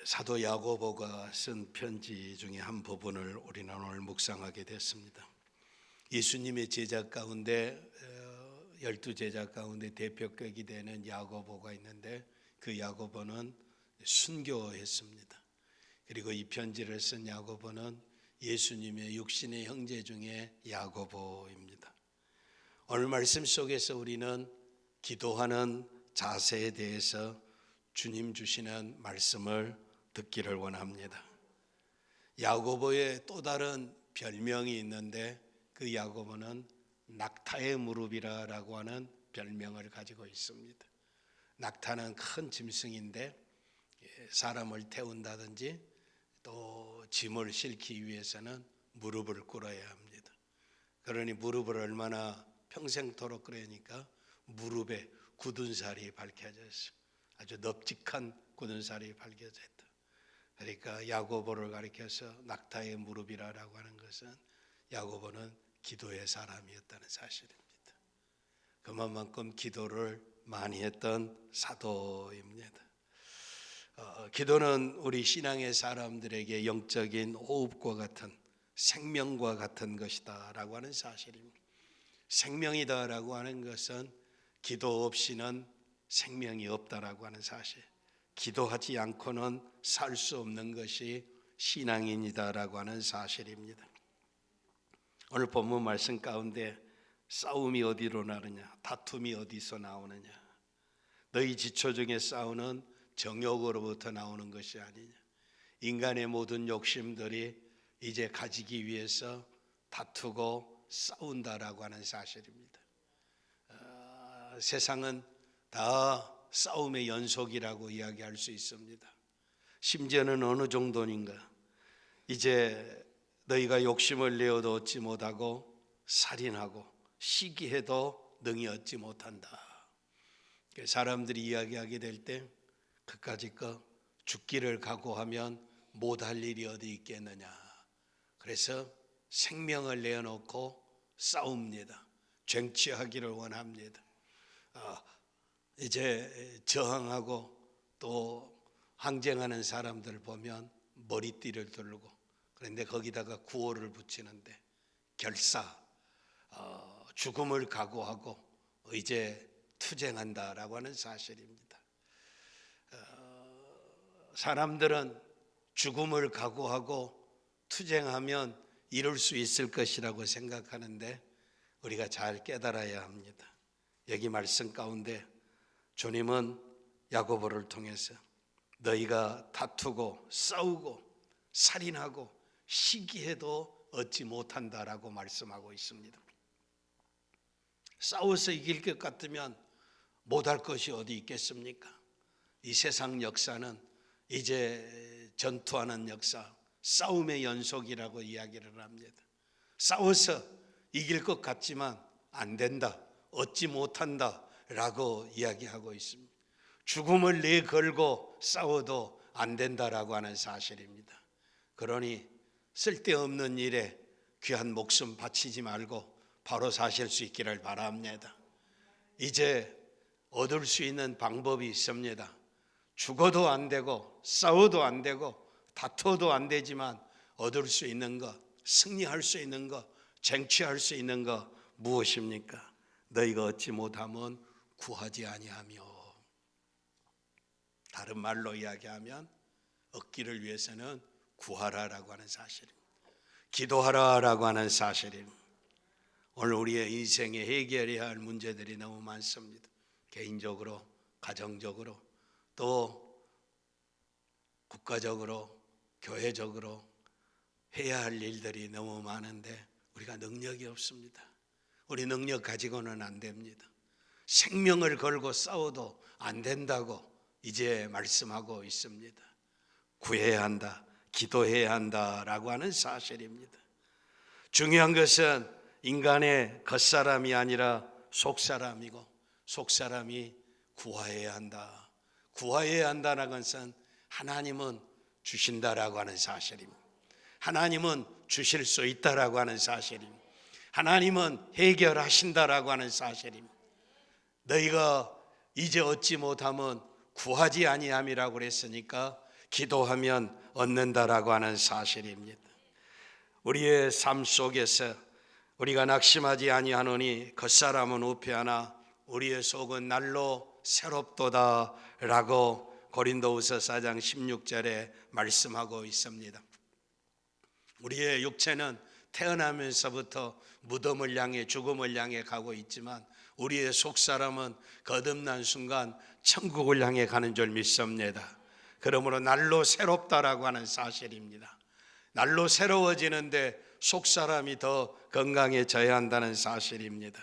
사도 야고보가 쓴 편지 중에 한 부분을 우리는 오늘 묵상하게 됐습니다. 예수님의 제자 가운데 12제자 가운데 대표격이 되는 야고보가 있는데 그 야고보는 순교했습니다. 그리고 이 편지를 쓴 야고보는 예수님의 육신의 형제 중에 야고보입니다. 오늘 말씀 속에서 우리는 기도하는 자세에 대해서 주님 주시는 말씀을 듣기를 원합니다. 야고보의 또 다른 별명이 있는데 그 야고보는 낙타의 무릎이라고 하는 별명을 가지고 있습니다. 낙타는 큰 짐승인데 사람을 태운다든지 또 짐을 싣기 위해서는 무릎을 꿇어야 합니다. 그러니 무릎을 얼마나 평생토록 꿇으니까 무릎에 굳은 살이 밝혀졌어요. 아주 넙직한 굳은 살이 밝혀졌다. 그러니까 야고보를 가리켜서 낙타의 무릎이라고 하는 것은 야고보는 기도의 사람이었다는 사실입니다. 그만큼 기도를 많이 했던 사도입니다. 기도는 우리 신앙의 사람들에게 영적인 호흡과 같은 생명과 같은 것이다 라고 하는 사실입니다. 생명이다 라고 하는 것은 기도 없이는 생명이 없다라고 하는 사실, 기도하지 않고는 살 수 없는 것이 신앙인이다라고 하는 사실입니다. 오늘 본문 말씀 가운데 싸움이 어디로 나느냐, 다툼이 어디서 나오느냐, 너희 지초 중에 싸우는 정욕으로부터 나오는 것이 아니냐, 인간의 모든 욕심들이 이제 가지기 위해서 다투고 싸운다라고 하는 사실입니다. 세상은 다 싸움의 연속이라고 이야기할 수 있습니다. 심지어는 어느 정도인가, 이제 너희가 욕심을 내어도 얻지 못하고 살인하고 시기해도 능히 얻지 못한다. 사람들이 이야기하게 될 때 그까짓 거 죽기를 각오하면 못할 일이 어디 있겠느냐. 그래서 생명을 내어놓고 싸웁니다. 쟁취하기를 원합니다. 이제 저항하고 또 항쟁하는 사람들 보면 머리띠를 두르고, 그런데 거기다가 구호를 붙이는데 결사, 죽음을 각오하고 이제 투쟁한다라고 하는 사실입니다. 사람들은 죽음을 각오하고 투쟁하면 이룰 수 있을 것이라고 생각하는데 우리가 잘 깨달아야 합니다. 여기 말씀 가운데 주님은 야고보를 통해서 너희가 다투고 싸우고 살인하고 시기해도 얻지 못한다라고 말씀하고 있습니다. 싸워서 이길 것 같으면 못할 것이 어디 있겠습니까? 이 세상 역사는 이제 전투하는 역사, 싸움의 연속이라고 이야기를 합니다. 싸워서 이길 것 같지만 안 된다, 얻지 못한다 라고 이야기하고 있습니다. 죽음을 내걸고 싸워도 안 된다라고 하는 사실입니다. 그러니 쓸데없는 일에 귀한 목숨 바치지 말고 바로 사실 수 있기를 바랍니다. 이제 얻을 수 있는 방법이 있습니다. 죽어도 안 되고 싸워도 안 되고 다투어도 안 되지만 얻을 수 있는 것, 승리할 수 있는 것, 쟁취할 수 있는 것 무엇입니까? 너희가 얻지 못하면 구하지 아니하며, 다른 말로 이야기하면 얻기를 위해서는 구하라라고 하는 사실입니다. 기도하라라고 하는 사실입니다. 오늘 우리의 인생에 해결해야 할 문제들이 너무 많습니다. 개인적으로, 가정적으로, 또 국가적으로, 교회적으로 해야 할 일들이 너무 많은데 우리가 능력이 없습니다. 우리 능력 가지고는 안 됩니다. 생명을 걸고 싸워도 안 된다고 이제 말씀하고 있습니다. 구해야 한다, 기도해야 한다라고 하는 사실입니다. 중요한 것은 인간의 겉사람이 아니라 속사람이고, 속사람이 구하여야 한다. 구하여야 한다는 것은 하나님은 주신다라고 하는 사실입니다. 하나님은 주실 수 있다라고 하는 사실입니다. 하나님은 해결하신다라고 하는 사실입니다. 너희가 이제 얻지 못하면 구하지 아니함이라고 그랬으니까 기도하면 얻는다라고 하는 사실입니다. 우리의 삶 속에서 우리가 낙심하지 아니하노니 겉사람은 우패하나 우리의 속은 날로 새롭도다라고 고린도후서 4장 16절에 말씀하고 있습니다. 우리의 육체는 태어나면서부터 무덤을 향해 죽음을 향해 가고 있지만 우리의 속사람은 거듭난 순간 천국을 향해 가는 줄 믿습니다. 그러므로 날로 새롭다라고 하는 사실입니다. 날로 새로워지는데 속사람이 더 건강해져야 한다는 사실입니다.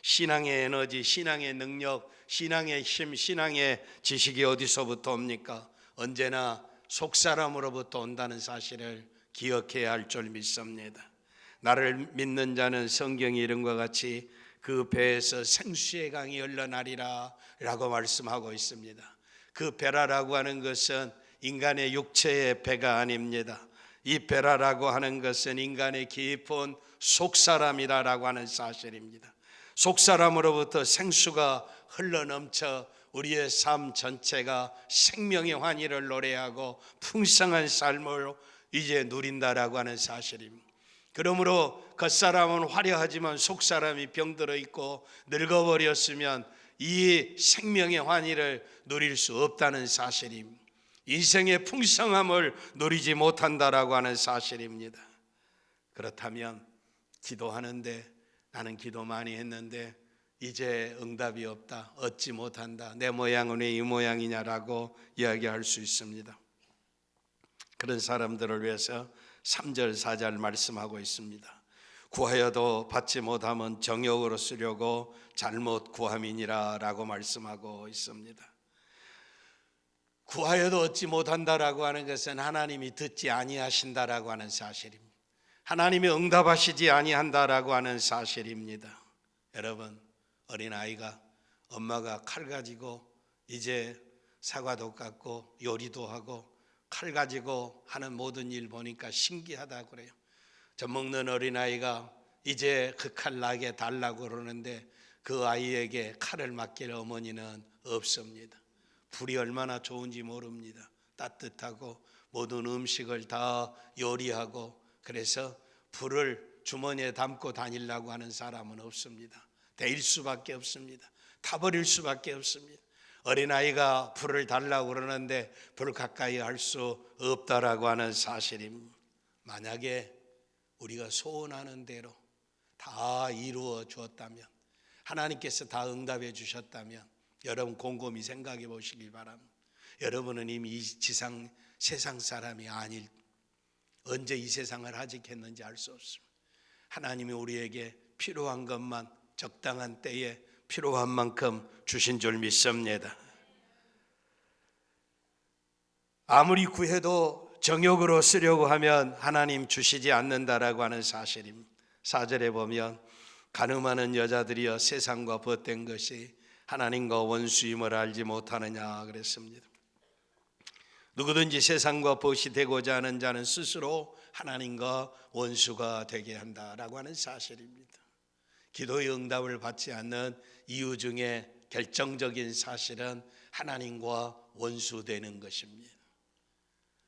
신앙의 에너지, 신앙의 능력, 신앙의 힘, 신앙의 지식이 어디서부터 옵니까? 언제나 속사람으로부터 온다는 사실을 기억해야 할 줄 믿습니다. 나를 믿는 자는 성경이 이런 것 같이 그 배에서 생수의 강이 흘러나리라 라고 말씀하고 있습니다. 그 배라라고 하는 것은 인간의 육체의 배가 아닙니다. 이 배라라고 하는 것은 인간의 깊은 속사람이라고 하는 사실입니다. 속사람으로부터 생수가 흘러넘쳐 우리의 삶 전체가 생명의 환희를 노래하고 풍성한 삶을 이제 누린다라고 하는 사실입니다. 그러므로 겉사람은 화려하지만 속사람이 병들어 있고 늙어버렸으면 이 생명의 환희를 누릴 수 없다는 사실입니다. 인생의 풍성함을 누리지 못한다라고 하는 사실입니다. 그렇다면 기도하는데 나는 기도 많이 했는데 이제 응답이 없다, 얻지 못한다, 내 모양은 왜 이 모양이냐라고 이야기할 수 있습니다. 그런 사람들을 위해서 3절 4절 말씀하고 있습니다. 구하여도 받지 못하면 정욕으로 쓰려고 잘못 구함이니라 라고 말씀하고 있습니다. 구하여도 얻지 못한다라고 하는 것은 하나님이 듣지 아니하신다라고 하는 사실입니다. 하나님이 응답하시지 아니한다라고 하는 사실입니다. 여러분, 어린아이가 엄마가 칼 가지고 이제 사과도 깎고 요리도 하고 칼 가지고 하는 모든 일 보니까 신기하다고 그래요. 젖 먹는 어린아이가 이제 그 칼 나게 달라고 그러는데 그 아이에게 칼을 맡길 어머니는 없습니다. 불이 얼마나 좋은지 모릅니다. 따뜻하고 모든 음식을 다 요리하고 그래서 불을 주머니에 담고 다니려고 하는 사람은 없습니다. 데일 수밖에 없습니다. 타버릴 수밖에 없습니다. 어린아이가 불을 달라고 그러는데 불 가까이 할 수 없다라고 하는 사실입니다. 만약에 우리가 소원하는 대로 다 이루어 주었다면, 하나님께서 다 응답해 주셨다면 여러분 곰곰이 생각해 보시기 바랍니다. 여러분은 이미 이 세상 사람이 아닐, 언제 이 세상을 하직했는지 알 수 없습니다. 하나님이 우리에게 필요한 것만 적당한 때에 필요한 만큼 주신 줄 믿습니다. 아무리 구해도 정욕으로 쓰려고 하면 하나님 주시지 않는다라고 하는 사실입니다. 4절에 보면 가늠하는 여자들이여 세상과 벗된 것이 하나님과 원수임을 알지 못하느냐 그랬습니다. 누구든지 세상과 벗이 되고자 하는 자는 스스로 하나님과 원수가 되게 한다라고 하는 사실입니다. 기도의 응답을 받지 않는 이유 중에 결정적인 사실은 하나님과 원수되는 것입니다.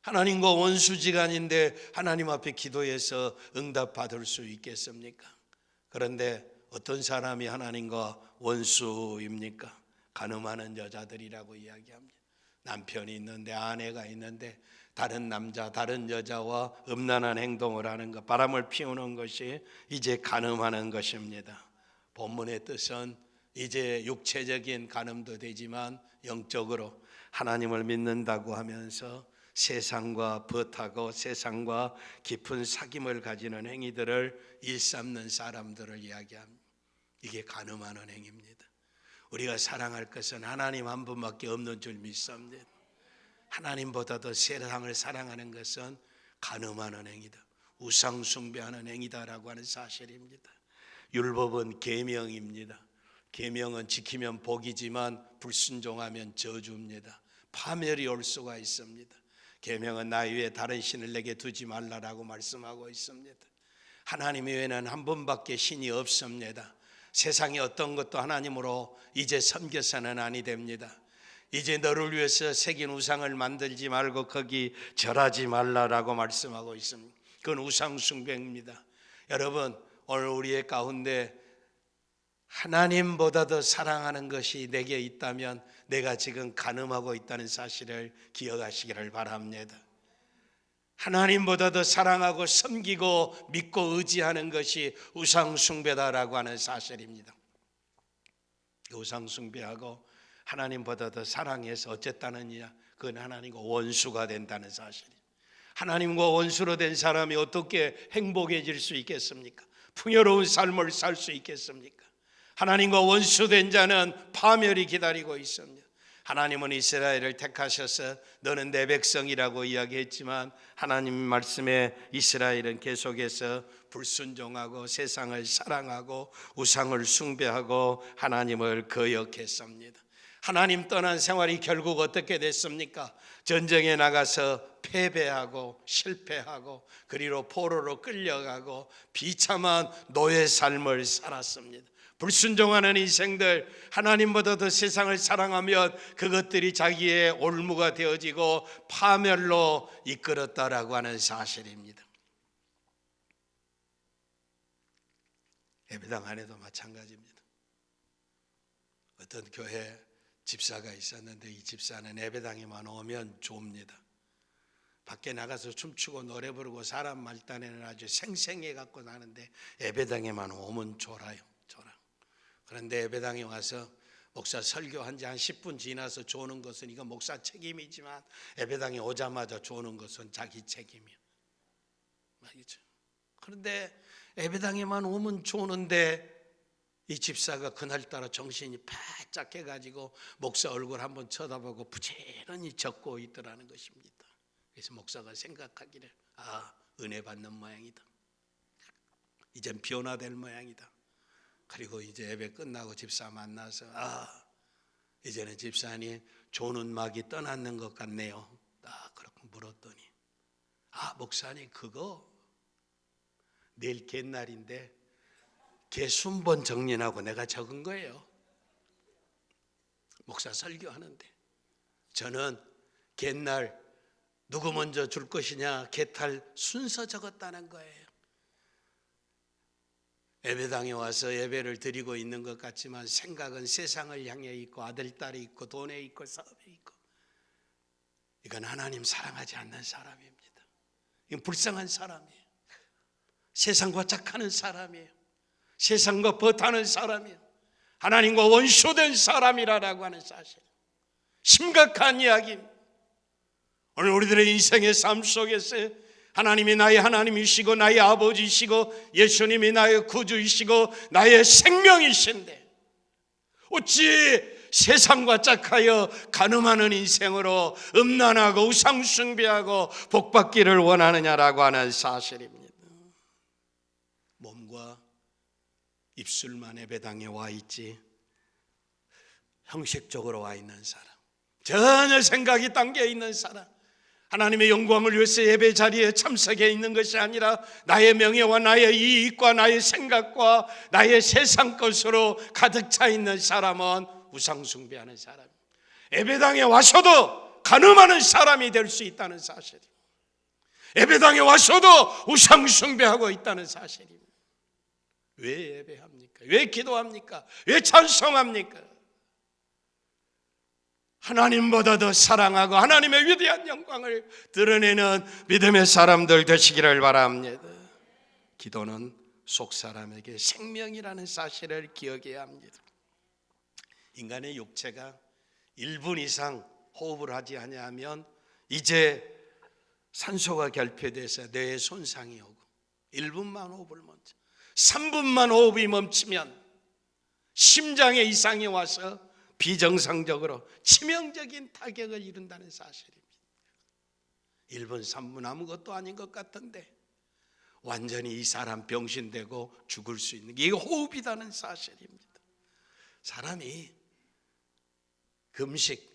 하나님과 원수지간인데 하나님 앞에 기도해서 응답받을 수 있겠습니까? 그런데 어떤 사람이 하나님과 원수입니까? 가늠하는 여자들이라고 이야기합니다. 남편이 있는데 아내가 있는데 다른 남자, 다른 여자와 음란한 행동을 하는 것, 바람을 피우는 것이 이제 간음하는 것입니다. 본문의 뜻은 이제 육체적인 간음도 되지만 영적으로 하나님을 믿는다고 하면서 세상과 벗하고 세상과 깊은 사귐을 가지는 행위들을 일삼는 사람들을 이야기합니다. 이게 간음하는 행위입니다. 우리가 사랑할 것은 하나님 한 분밖에 없는 줄 믿습니다. 하나님보다도 세상을 사랑하는 것은 간음하는 행위다, 우상 숭배하는 행위다라고 하는 사실입니다. 율법은 계명입니다. 계명은 지키면 복이지만 불순종하면 저주입니다. 파멸이 올 수가 있습니다. 계명은 나 외에 다른 신을 내게 두지 말라라고 말씀하고 있습니다. 하나님 외에는 한 분밖에 신이 없습니다. 세상의 어떤 것도 하나님으로 이제 섬겨서는 아니 됩니다. 이제 너를 위해서 새긴 우상을 만들지 말고 거기 절하지 말라라고 말씀하고 있습니다. 그건 우상 숭배입니다. 여러분, 오늘 우리의 가운데 하나님보다 더 사랑하는 것이 내게 있다면 내가 지금 간음하고 있다는 사실을 기억하시기를 바랍니다. 하나님보다 더 사랑하고 섬기고 믿고 의지하는 것이 우상 숭배다라고 하는 사실입니다. 우상 숭배하고 하나님보다 더 사랑해서 어쨌다느냐, 그건 하나님과 원수가 된다는 사실이에요. 하나님과 원수로 된 사람이 어떻게 행복해질 수 있겠습니까? 풍요로운 삶을 살 수 있겠습니까? 하나님과 원수된 자는 파멸이 기다리고 있습니다. 하나님은 이스라엘을 택하셔서 너는 내 백성이라고 이야기했지만 하나님 말씀에 이스라엘은 계속해서 불순종하고 세상을 사랑하고 우상을 숭배하고 하나님을 거역했습니다. 하나님 떠난 생활이 결국 어떻게 됐습니까? 전쟁에 나가서 패배하고 실패하고 그리고 포로로 끌려가고 비참한 노예 삶을 살았습니다. 불순종하는 인생들, 하나님보다 더 세상을 사랑하면 그것들이 자기의 올무가 되어지고 파멸로 이끌었다라고 하는 사실입니다. 예배당 안에도 마찬가지입니다. 어떤 교회 집사가 있었는데 이 집사는 예배당에만 오면 좋습니다. 밖에 나가서 춤추고 노래 부르고 사람 말단에는 아주 생생해 갖고 나는데 예배당에만 오면 졸아요. 그런데 예배당에 와서 목사 설교한 지 한 10분 지나서 조는 것은 이거 목사 책임이지만 예배당에 오자마자 조는 것은 자기 책임이야. 맞죠? 그런데 예배당에만 오면 조는데 이 집사가 그날따라 정신이 바짝 해가지고 목사 얼굴 한번 쳐다보고 부지런히 적고 있더라는 것입니다. 그래서 목사가 생각하기를 은혜 받는 모양이다. 이젠 변화될 모양이다. 그리고 이제 예배 끝나고 집사 만나서 이제는 집사님 조는 막이 떠났는 것 같네요. 그렇게 물었더니 목사님 그거 내일 갯날인데 개 순번 정리하고 내가 적은 거예요. 목사 설교하는데 저는 갯날 누구 먼저 줄 것이냐 개탈 순서 적었다는 거예요. 예배당에 와서 예배를 드리고 있는 것 같지만 생각은 세상을 향해 있고 아들, 딸이 있고 돈에 있고 사업에 있고, 이건 하나님 사랑하지 않는 사람입니다. 이건 불쌍한 사람이에요. 세상과 짝하는 사람이에요. 세상과 버타는 사람이에요. 하나님과 원수된 사람이라고 하는 사실, 심각한 이야기입니다. 오늘 우리들의 인생의 삶 속에서 하나님이 나의 하나님이시고 나의 아버지이시고 예수님이 나의 구주이시고 나의 생명이신데 어찌 세상과 짝하여 간음하는 인생으로 음란하고 우상숭배하고 복받기를 원하느냐라고 하는 사실입니다. 몸과 입술만 예배당에 와 있지 형식적으로 와 있는 사람, 전혀 생각이 담겨 있는 사람, 하나님의 영광을 위해서 예배 자리에 참석해 있는 것이 아니라 나의 명예와 나의 이익과 나의 생각과 나의 세상 것으로 가득 차 있는 사람은 우상숭배하는 사람, 예배당에 와서도 간음하는 사람이 될 수 있다는 사실입니다. 예배당에 와서도 우상숭배하고 있다는 사실입니다. 왜 예배합니까? 왜 기도합니까? 왜 찬송합니까? 하나님보다 더 사랑하고 하나님의 위대한 영광을 드러내는 믿음의 사람들 되시기를 바랍니다. 기도는 속 사람에게 생명이라는 사실을 기억해야 합니다. 인간의 육체가 1분 이상 호흡을 하지 아니하면 이제 산소가 결핍돼서 뇌에 손상이 오고 1분만 호흡을 멈춰 3분만 호흡이 멈추면 심장에 이상이 와서 비정상적으로 치명적인 타격을 이룬다는 사실입니다. 1분 3분 아무것도 아닌 것 같은데 완전히 이 사람 병신되고 죽을 수 있는 게 이게 호흡이라는 사실입니다. 사람이 금식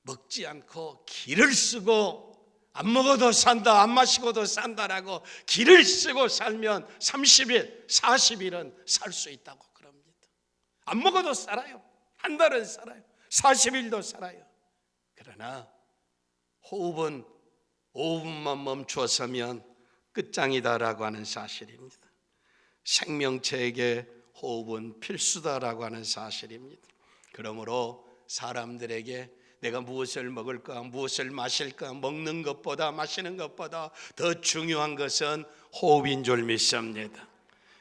먹지 않고 기를 쓰고 안 먹어도 산다, 안 마시고도 산다라고 기를 쓰고 살면 30일, 40일은 살 수 있다고 그럽니다. 안 먹어도 살아요. 한 달은 살아요. 40일도 살아요. 그러나 호흡은 5분만 멈추어서면 끝장이다라고 하는 사실입니다. 생명체에게 호흡은 필수다라고 하는 사실입니다. 그러므로 사람들에게 내가 무엇을 먹을까, 무엇을 마실까, 먹는 것보다 마시는 것보다 더 중요한 것은 호흡인 줄 믿습니다.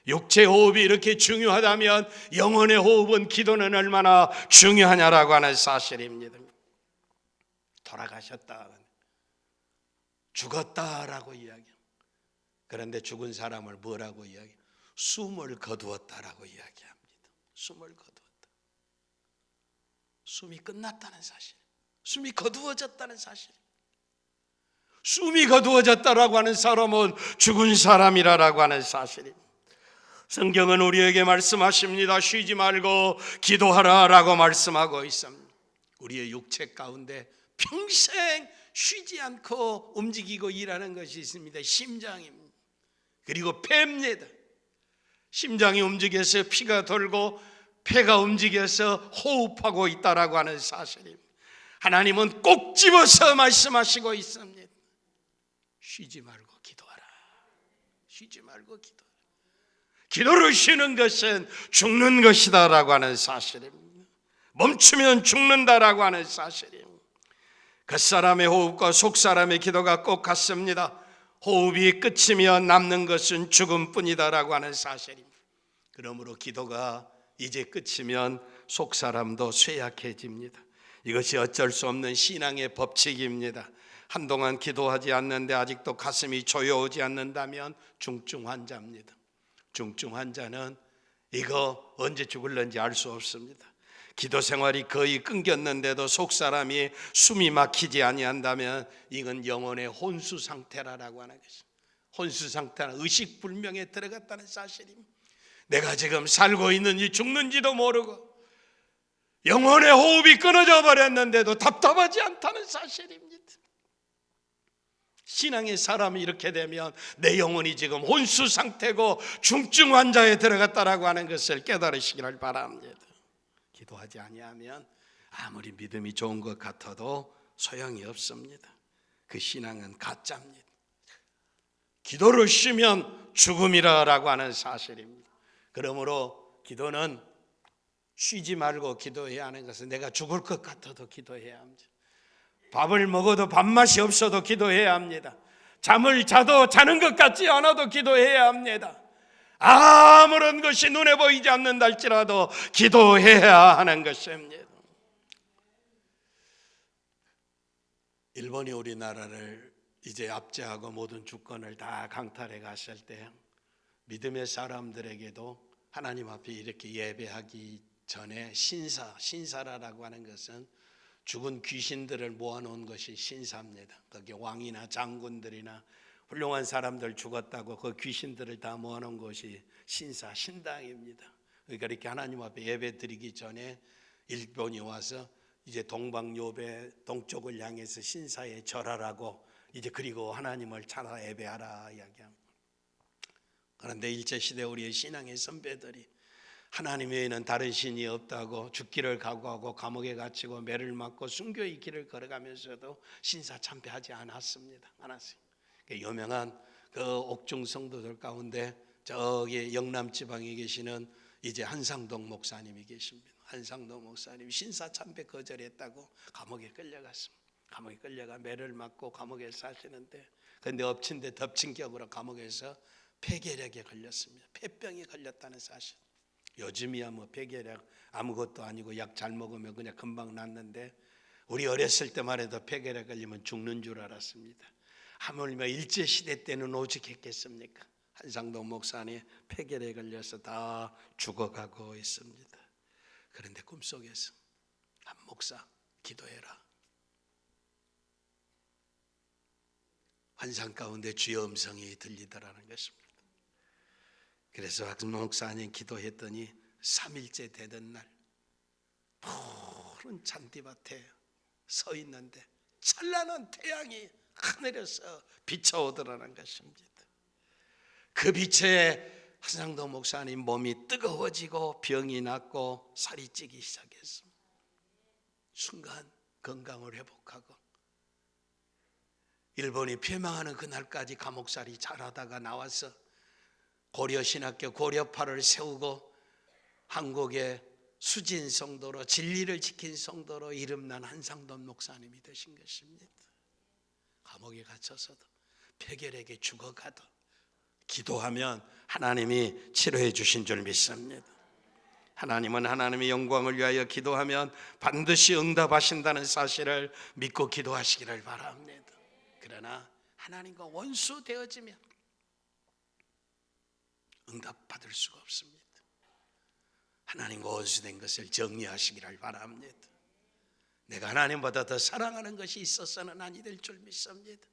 육체 호흡이 이렇게 중요하다면 영혼의 호흡은, 기도는 얼마나 중요하냐라고 하는 사실입니다. 돌아가셨다, 죽었다라고 이야기합니다. 그런데 죽은 사람을 뭐라고 이야기해요? 숨을 거두었다라고 이야기합니다. 숨을 거두었다. 숨이 끝났다는 사실, 숨이 거두어졌다는 사실. 숨이 거두어졌다라고 하는 사람은 죽은 사람이라고 하는 사실입니다. 성경은 우리에게 말씀하십니다. 쉬지 말고 기도하라라고 말씀하고 있습니다. 우리의 육체 가운데 평생 쉬지 않고 움직이고 일하는 것이 있습니다. 심장입니다. 그리고 폐입니다. 심장이 움직여서 피가 돌고 폐가 움직여서 호흡하고 있다라고 하는 사실입니다. 하나님은 꼭 집어서 말씀하시고 있습니다. 쉬지 말고 기도하라. 쉬지 말고 기도하라. 기도를 쉬는 것은 죽는 것이다라고 하는 사실입니다. 멈추면 죽는다라고 하는 사실입니다. 겉사람의 호흡과 속사람의 기도가 꼭 같습니다. 호흡이 끝이면 남는 것은 죽음뿐이다라고 하는 사실입니다. 그러므로 기도가 이제 끝이면 속사람도 쇠약해집니다. 이것이 어쩔 수 없는 신앙의 법칙입니다. 한동안 기도하지 않는데 아직도 가슴이 조여오지 않는다면 중증 환자입니다. 중증 환자는 이거 언제 죽을는지 알 수 없습니다. 기도 생활이 거의 끊겼는데도 속사람이 숨이 막히지 아니한다면 이건 영혼의 혼수 상태라고 하는 것입니다. 혼수 상태는 의식불명에 들어갔다는 사실입니다. 내가 지금 살고 있는지 죽는지도 모르고 영혼의 호흡이 끊어져 버렸는데도 답답하지 않다는 사실입니다. 신앙의 사람이 이렇게 되면 내 영혼이 지금 혼수 상태고 중증 환자에 들어갔다라고 하는 것을 깨달으시기를 바랍니다. 기도하지 아니하면 아무리 믿음이 좋은 것 같아도 소용이 없습니다. 그 신앙은 가짜입니다. 기도를 쉬면 죽음이라고 하는 사실입니다. 그러므로 기도는 쉬지 말고 기도해야 하는 것은 내가 죽을 것 같아도 기도해야 합니다. 밥을 먹어도 밥맛이 없어도 기도해야 합니다. 잠을 자도 자는 것 같지 않아도 기도해야 합니다. 아무런 것이 눈에 보이지 않는다 할지라도 기도해야 하는 것입니다. 일본이 우리나라를 이제 압제하고 모든 주권을 다 강탈해 갔을 때 믿음의 사람들에게도 하나님 앞에 이렇게 예배하기 전에 신사라고 하는 것은 죽은 귀신들을 모아놓은 것이 신사입니다. 거기 왕이나 장군들이나 훌륭한 사람들 죽었다고 그 귀신들을 다 모아놓은 것이 신당입니다. 그러니까 이렇게 하나님 앞에 예배 드리기 전에 일본이 와서 이제 동방요배 동쪽을 향해서 신사에 절하라고 이제 그리고 하나님을 찾아 예배하라 이야기합니다. 그런데 일제시대 우리의 신앙의 선배들이 하나님 외에는 다른 신이 없다고 죽기를 각오하고 감옥에 갇히고 매를 맞고 순교의 길을 걸어가면서도 신사 참배하지 않았습니다. 유명한 그 옥중 성도들 가운데 저기 영남 지방에 계시는 이제 한상동 목사님이 계십니다. 한상동 목사님 신사 참배 거절했다고 감옥에 끌려갔습니다. 감옥에 끌려가 매를 맞고 감옥에 사시는데 그런데 엎친 데 덮친 격으로 감옥에서 폐결핵에 걸렸습니다. 폐병에 걸렸다는 사실. 요즘이야 뭐 폐결핵 아무것도 아니고 약 잘 먹으면 그냥 금방 낫는데 우리 어렸을 때만 해도 폐결핵 걸리면 죽는 줄 알았습니다. 하물며 일제시대 때는 오직 했겠습니까? 한상동 목사님 폐결핵에 걸려서 다 죽어가고 있습니다. 그런데 꿈속에서 한 목사 기도해라. 환상 가운데 주의 음성이 들리더라는 것입니다. 그래서 한 목사님 기도했더니 3일째 되던 날 푸른 잔디밭에 서 있는데 찬란한 태양이 하늘에서 비춰오더라는 것입니다. 그 빛에 한상동 목사님 몸이 뜨거워지고 병이 났고 살이 찌기 시작했습니다. 순간 건강을 회복하고 일본이 폐망하는 그날까지 감옥살이 잘하다가 나와서 고려신학교 고려파를 세우고 한국의 수진 성도로 진리를 지킨 성도로 이름난 한상돈 목사님이 되신 것입니다. 감옥에 갇혀서도 폐결에게 죽어가도 기도하면 하나님이 치료해 주신 줄 믿습니다. 하나님은 하나님의 영광을 위하여 기도하면 반드시 응답하신다는 사실을 믿고 기도하시기를 바랍니다. 그러나 하나님과 원수 되어지면 응답받을 수가 없습니다. 하나님과 원수된 것을 정리하시기를 바랍니다. 내가 하나님보다 더 사랑하는 것이 있어서는 아니 될 줄 믿습니다.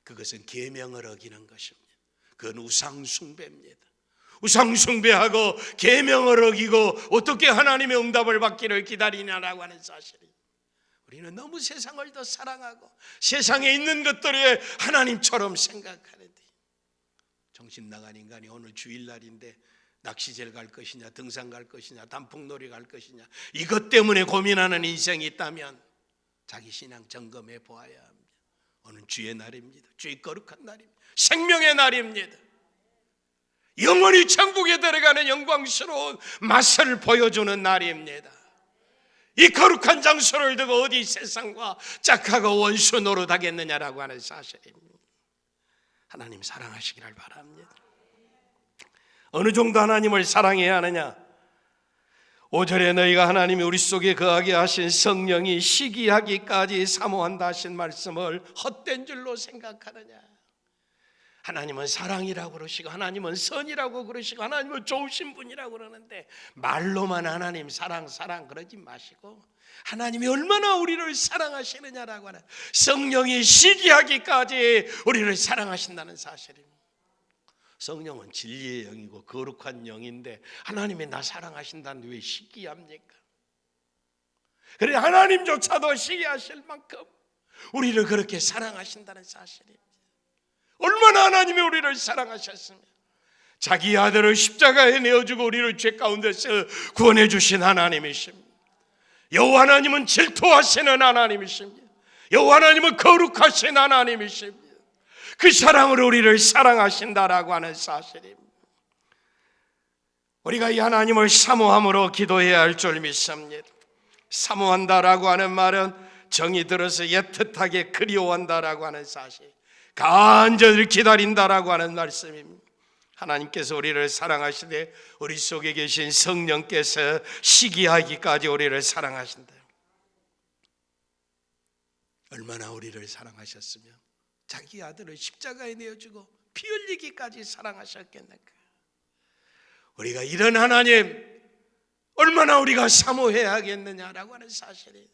그것은 계명을 어기는 것입니다. 그건 우상숭배입니다. 우상숭배하고 계명을 어기고 어떻게 하나님의 응답을 받기를 기다리냐라고 하는 사실이, 우리는 너무 세상을 더 사랑하고 세상에 있는 것들을 하나님처럼 생각하는데, 정신 나간 인간이 오늘 주일날인데 낚시질 갈 것이냐, 등산 갈 것이냐, 단풍놀이 갈 것이냐, 이것 때문에 고민하는 인생이 있다면 자기 신앙 점검해 보아야 합니다. 오늘 주의 날입니다. 주의 거룩한 날입니다. 생명의 날입니다. 영원히 천국에 들어가는 영광스러운 맛을 보여주는 날입니다. 이 거룩한 장소를 두고 어디 세상과 짝하고 원수 노릇하겠느냐라고 하는 사실입니다. 하나님 사랑하시기를 바랍니다. 어느 정도 하나님을 사랑해야 하느냐? 5절에 너희가 하나님이 우리 속에 거하게 하신 성령이 시기하기까지 사모한다 하신 말씀을 헛된 줄로 생각하느냐? 하나님은 사랑이라고 그러시고 하나님은 선이라고 그러시고 하나님은 좋으신 분이라고 그러는데, 말로만 하나님 사랑 그러지 마시고 하나님이 얼마나 우리를 사랑하시느냐라고 하는, 성령이 시기하기까지 우리를 사랑하신다는 사실입니다. 성령은 진리의 영이고 거룩한 영인데 하나님이 나 사랑하신다는데 왜 시기합니까? 그래 하나님조차도 시기하실 만큼 우리를 그렇게 사랑하신다는 사실입니다. 얼마나 하나님이 우리를 사랑하셨으면 자기 아들을 십자가에 내어주고 우리를 죄 가운데서 구원해 주신 하나님이십니다. 여호와 하나님은 질투하시는 하나님이십니다. 여호와 하나님은 거룩하신 하나님이십니다. 그 사랑으로 우리를 사랑하신다라고 하는 사실입니다. 우리가 이 하나님을 사모함으로 기도해야 할 줄 믿습니다. 사모한다라고 하는 말은 정이 들어서 애틋하게 그리워한다라고 하는 사실, 간절히 기다린다라고 하는 말씀입니다. 하나님께서 우리를 사랑하시되 우리 속에 계신 성령께서 시기하기까지 우리를 사랑하신다. 얼마나 우리를 사랑하셨으면 자기 아들을 십자가에 내어주고 피 흘리기까지 사랑하셨겠는가? 우리가 이런 하나님 얼마나 우리가 사모해야 하겠느냐라고 하는 사실이에요.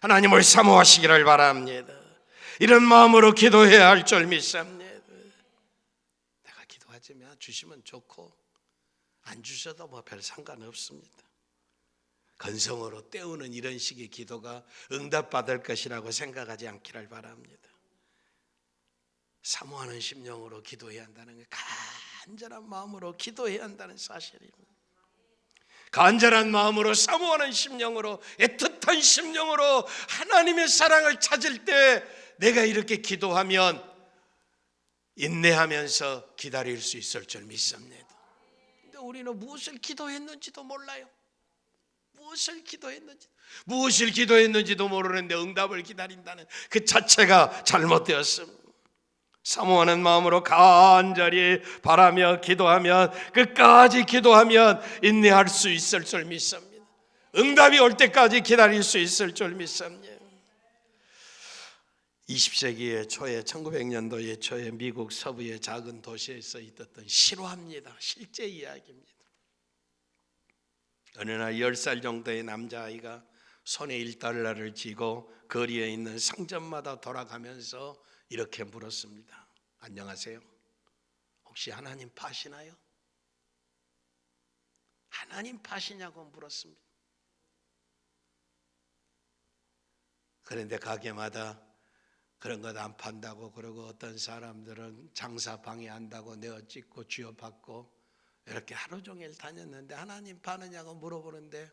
하나님을 사모하시기를 바랍니다. 이런 마음으로 기도해야 할 줄 믿습니다. 내가 기도하지만 주시면 좋고 안 주셔도 뭐 별 상관없습니다. 건성으로 때우는 이런 식의 기도가 응답받을 것이라고 생각하지 않기를 바랍니다. 사모하는 심령으로 기도해야 한다는 게, 간절한 마음으로 기도해야 한다는 사실입니다. 간절한 마음으로 사모하는 심령으로, 애틋한 심령으로 하나님의 사랑을 찾을 때 내가 이렇게 기도하면 인내하면서 기다릴 수 있을 줄 믿습니다. 근데 우리는 무엇을 기도했는지도 몰라요. 무엇을 기도했는지도 모르는데 응답을 기다린다는 그 자체가 잘못되었습니다. 사모하는 마음으로 간절히 바라며 기도하면, 끝까지 기도하면 인내할 수 있을 줄 믿습니다. 응답이 올 때까지 기다릴 수 있을 줄 믿습니다. 20세기의 초에, 1900년도의 초에 미국 서부의 작은 도시에서 있었던 실화입니다. 실제 이야기입니다. 어느 날 10살 정도의 남자아이가 손에 $1를 쥐고 거리에 있는 상점마다 돌아가면서 이렇게 물었습니다. 안녕하세요. 혹시 하나님 파시나요? 하나님 파시냐고 물었습니다. 그런데 가게마다 그런 것 안 판다고 그러고, 어떤 사람들은 장사 방해한다고 내어 찍고 쥐어받고 이렇게 하루 종일 다녔는데 하나님 파느냐고 물어보는데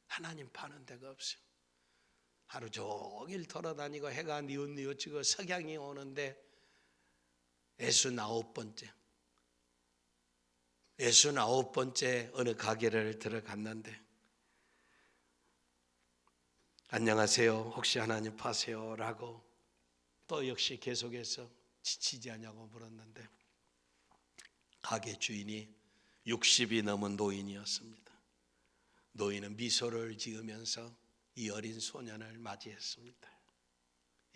하나님 파는 데가 없어요. 하루 종일 돌아다니고 해가 뉘우뉘우지고 석양이 오는데 69번째 어느 가게를 들어갔는데 안녕하세요, 혹시 하나님 파세요? 라고 또 역시 계속해서 지치지 않냐고 물었는데 가게 주인이 60이 넘은 노인이었습니다. 노인은 미소를 지으면서 이 어린 소년을 맞이했습니다.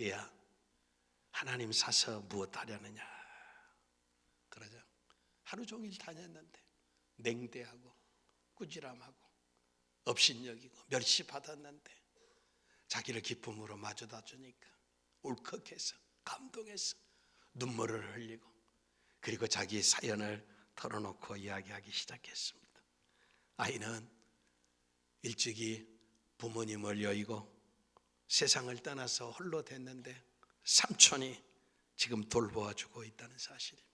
얘야, 하나님 사서 무엇 하려느냐? 그러자 하루 종일 다녔는데 냉대하고 꾸지람하고 업신여기고 멸시받았는데 자기를 기쁨으로 마주다 주니까 울컥해서 감동해서 눈물을 흘리고 그리고 자기 사연을 털어놓고 이야기하기 시작했습니다. 아이는 일찍이 부모님을 여의고 세상을 떠나서 홀로 됐는데 삼촌이 지금 돌보아주고 있다는 사실입니다.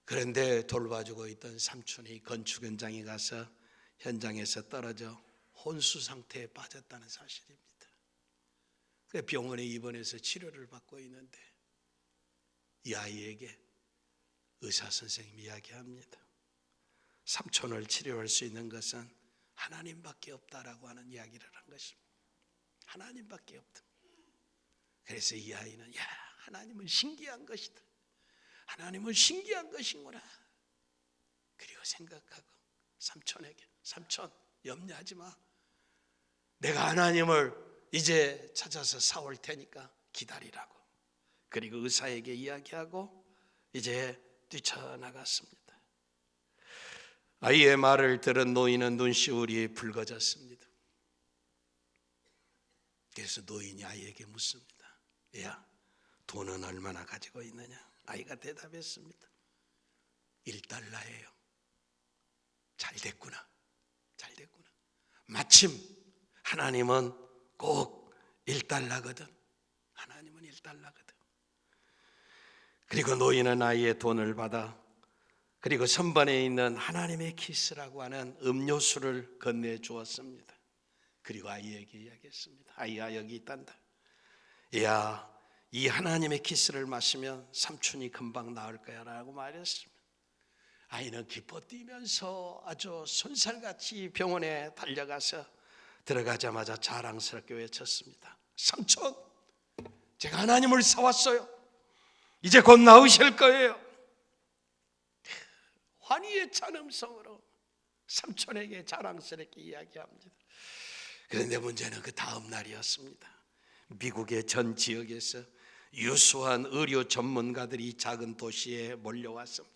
그런데 돌봐주고 있던 삼촌이 건축 현장에 가서 현장에서 떨어져 혼수 상태에 빠졌다는 사실입니다. 그래서 병원에 입원해서 치료를 받고 있는데 이 아이에게 의사 선생님이 이야기합니다. 삼촌을 치료할 수 있는 것은 하나님밖에 없다라고 하는 이야기를 한 것입니다. 하나님밖에 없다. 그래서 이 아이는 야, 하나님은 신기한 것이다. 하나님은 신기한 것이구나. 그리고 생각하고 삼촌에게 삼촌 염려하지 마. 내가 하나님을 이제 찾아서 사올 테니까 기다리라고. 그리고 의사에게 이야기하고 이제 뛰쳐나갔습니다. 아이의 말을 들은 노인은 눈시울이 붉어졌습니다. 그래서 노인이 아이에게 묻습니다. 야, 돈은 얼마나 가지고 있느냐? 아이가 대답했습니다. 1달러예요. 잘 됐구나. 잘 됐구나. 마침 하나님은 꼭 1달러거든. 하나님은 1달러거든. 그리고 노인은 아이의 돈을 받아 그리고 선반에 있는 하나님의 키스라고 하는 음료수를 건네주었습니다. 그리고 아이에게 이야기했습니다. 아이야, 여기 있단다. 야, 이 하나님의 키스를 마시면 삼촌이 금방 나을 거야 라고 말했습니다. 아이는 기뻐 뛰면서 아주 손살같이 병원에 달려가서 들어가자마자 자랑스럽게 외쳤습니다. 삼촌, 제가 하나님을 사왔어요. 이제 곧 나으실 거예요. 환희의 찬 음성으로 삼촌에게 자랑스럽게 이야기합니다. 그런데 문제는 그 다음 날이었습니다. 미국의 전 지역에서 유수한 의료 전문가들이 작은 도시에 몰려왔습니다.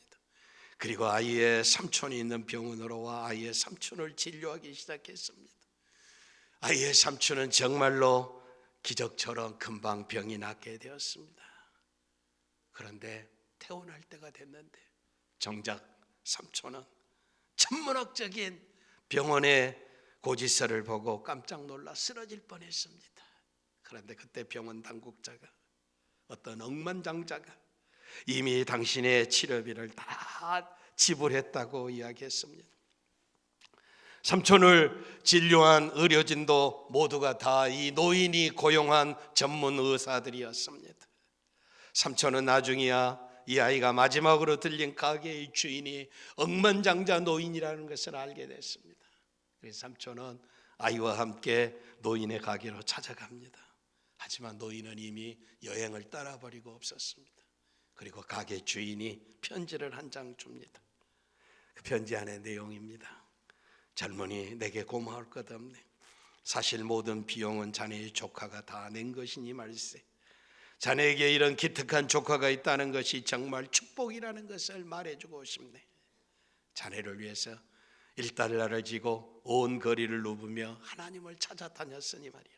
그리고 아이의 삼촌이 있는 병원으로 와 아이의 삼촌을 진료하기 시작했습니다. 아이의 삼촌은 정말로 기적처럼 금방 병이 낫게 되었습니다. 그런데 퇴원할 때가 됐는데 정작 삼촌은 천문학적인 병원의 고지서를 보고 깜짝 놀라 쓰러질 뻔했습니다. 그런데 그때 병원 당국자가 어떤 억만장자가 이미 당신의 치료비를 다 지불했다고 이야기했습니다. 삼촌을 진료한 의료진도 모두가 다 이 노인이 고용한 전문 의사들이었습니다. 삼촌은 나중이야 이 아이가 마지막으로 들린 가게의 주인이 억만장자 노인이라는 것을 알게 됐습니다. 그래서 삼촌은 아이와 함께 노인의 가게로 찾아갑니다. 하지만 노인은 이미 여행을 떠나버리고 없었습니다. 그리고 가게 주인이 편지를 한 장 줍니다. 그 편지 안의 내용입니다. 젊은이, 내게 고마울 것 없네. 사실 모든 비용은 자네의 조카가 다 낸 것이니 말세. 자네에게 이런 기특한 조카가 있다는 것이 정말 축복이라는 것을 말해주고 싶네. 자네를 위해서 1달러를 지고 온 거리를 누비며 하나님을 찾아다녔으니 말이야.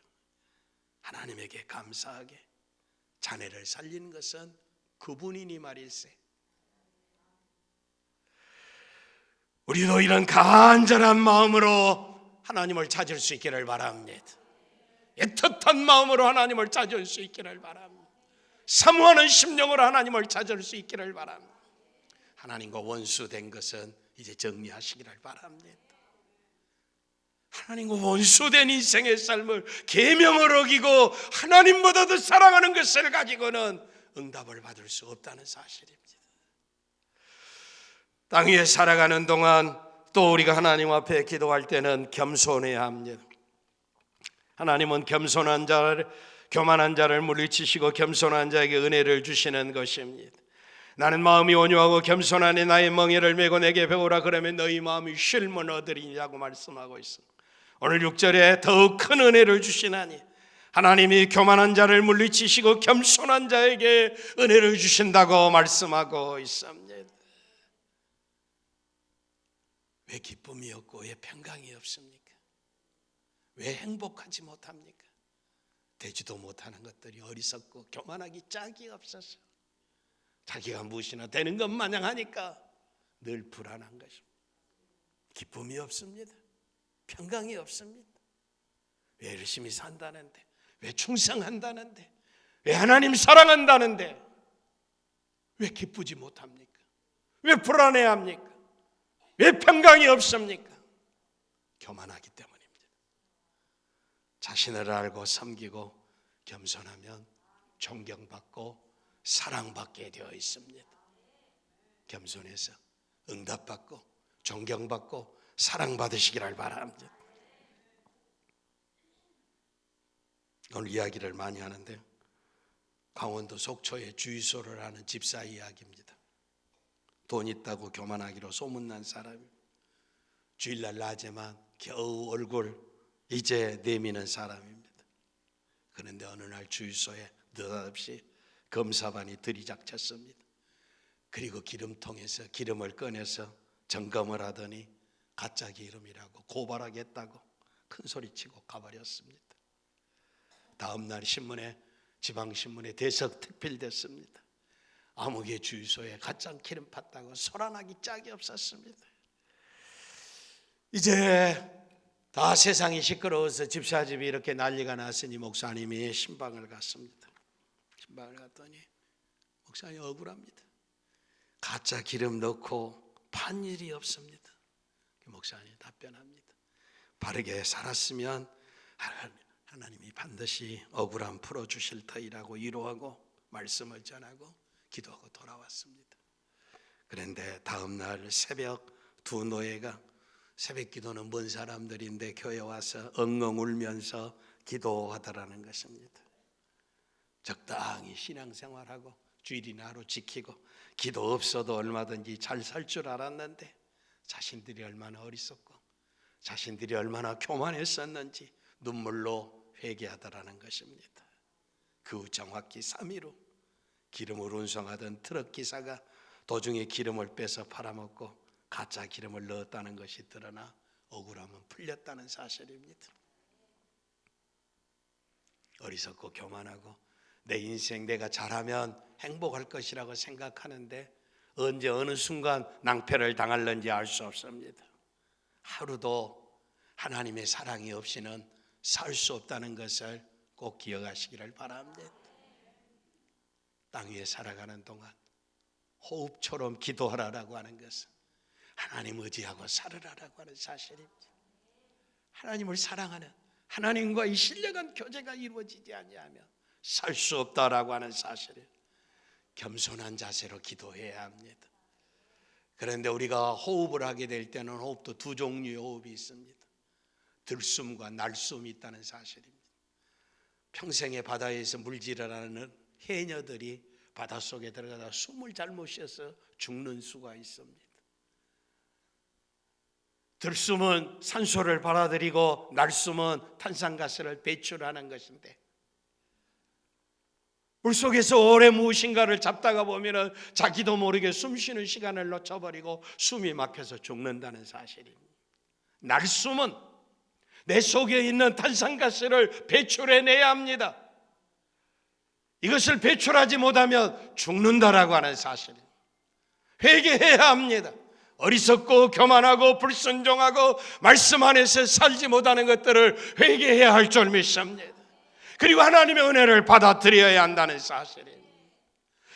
하나님에게 감사하게 자네를 살린 것은 그분이니 말일세. 우리도 이런 간절한 마음으로 하나님을 찾을 수 있기를 바랍니다. 애틋한 마음으로 하나님을 찾을 수 있기를 바랍니다. 사모하는 심령으로 하나님을 찾을 수 있기를 바랍니다. 하나님과 원수된 것은 이제 정리하시기를 바랍니다. 하나님과 원수된 인생의 삶을 계명을 어기고 하나님보다도 사랑하는 것을 가지고는 응답을 받을 수 없다는 사실입니다. 땅 위에 살아가는 동안 또 우리가 하나님 앞에 기도할 때는 겸손해야 합니다. 하나님은 겸손한 자를, 교만한 자를 물리치시고 겸손한 자에게 은혜를 주시는 것입니다. 나는 마음이 온유하고 겸손하니 나의 멍에를 메고 내게 배우라, 그러면 너희 마음이 쉴문 얻으리라고 말씀하고 있습니다. 오늘 6절에 더욱 큰 은혜를 주시나니, 하나님이 교만한 자를 물리치시고 겸손한 자에게 은혜를 주신다고 말씀하고 있습니다. 왜 기쁨이 없고 왜 평강이 없습니까? 왜 행복하지 못합니까? 되지도 못하는 것들이 어리석고 교만하기 짝이 없어서 자기가 무엇이나 되는 것 마냥 하니까 늘 불안한 것입니다. 기쁨이 없습니다. 평강이 없습니다. 왜 열심히 산다는데, 왜 충성한다는데, 왜 하나님 사랑한다는데 왜 기쁘지 못합니까? 왜 불안해합니까? 왜 평강이 없습니까? 교만하기 때문입니다. 자신을 알고 섬기고 겸손하면 존경받고 사랑받게 되어 있습니다. 겸손해서 응답받고 존경받고 사랑받으시기를 바랍니다. 오늘 이야기를 많이 하는데 강원도 속초의 주유소를 하는 집사 이야기입니다. 돈 있다고 교만하기로 소문난 사람이 주일날 낮에만 겨우 얼굴 이제 내미는 사람입니다. 그런데 어느 날 주유소에 느닷없이 검사반이 들이닥쳤습니다. 그리고 기름통에서 기름을 꺼내서 점검을 하더니 가짜 기름이라고 고발하겠다고 큰 소리치고 가버렸습니다. 다음 날 신문에, 지방신문에 대서특필됐습니다. 아무개 주유소에 가짜 기름 팠다고 소란하기 짝이 없었습니다. 이제 다 세상이 시끄러워서 집사집이 이렇게 난리가 났으니 목사님이 신방을 갔습니다. 신방을 갔더니 목사님 억울합니다. 가짜 기름 넣고 판 일이 없습니다. 목사님이 답변합니다. 바르게 살았으면 하나님이 반드시 억울함 풀어주실 터이라고 위로하고 말씀을 전하고 기도하고 돌아왔습니다. 그런데 다음 날 새벽 두 노예가, 새벽 기도는 먼 사람들인데 교회 와서 엉엉 울면서 기도하더라는 것입니다. 적당히 신앙생활하고 주일이나 하루 지키고 기도 없어도 얼마든지 잘 살 줄 알았는데 자신들이 얼마나 어리석고 자신들이 얼마나 교만했었는지 눈물로 회개하더라는 것입니다. 그 후 정확히 3일 후 기름을 운송하던 트럭 기사가 도중에 기름을 빼서 팔아먹고 가짜 기름을 넣었다는 것이 드러나 억울함은 풀렸다는 사실입니다. 어리석고 교만하고 내 인생 내가 잘하면 행복할 것이라고 생각하는데 언제 어느 순간 낭패를 당할는지 알 수 없습니다. 하루도 하나님의 사랑이 없이는 살 수 없다는 것을 꼭 기억하시기를 바랍니다. 땅 위에 살아가는 동안 호흡처럼 기도하라라고 하는 것은 하나님 의지하고 살으라라고 하는 사실입니다. 하나님을 사랑하는, 하나님과의 신령한 교제가 이루어지지 아니하면 살 수 없다라고 하는 사실을 겸손한 자세로 기도해야 합니다. 그런데 우리가 호흡을 하게 될 때는 호흡도 두 종류의 호흡이 있습니다. 들숨과 날숨이 있다는 사실입니다. 평생에 바다에서 물질하는 해녀들이 바닷속에 들어가다 숨을 잘못 쉬어서 죽는 수가 있습니다. 들숨은 산소를 받아들이고 날숨은 탄산가스를 배출하는 것인데 물속에서 오래 무엇인가를 잡다가 보면 자기도 모르게 숨 쉬는 시간을 놓쳐버리고 숨이 막혀서 죽는다는 사실입니다. 날숨은 내 속에 있는 탄산가스를 배출해내야 합니다. 이것을 배출하지 못하면 죽는다라고 하는 사실입니다. 회개해야 합니다. 어리석고 교만하고 불순종하고 말씀 안에서 살지 못하는 것들을 회개해야 할 줄 믿습니다. 그리고 하나님의 은혜를 받아들여야 한다는 사실입니다.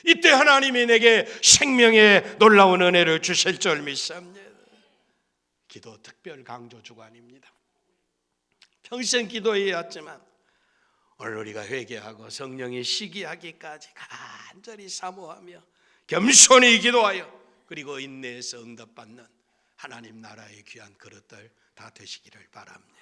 이때 하나님이 내게 생명의 놀라운 은혜를 주실 줄 믿습니다. 기도 특별 강조 주간입니다. 평생 기도해왔지만 오늘 우리가 회개하고 성령이 시기하기까지 간절히 사모하며 겸손히 기도하여 그리고 인내해서 응답받는 하나님 나라의 귀한 그릇들 다 되시기를 바랍니다.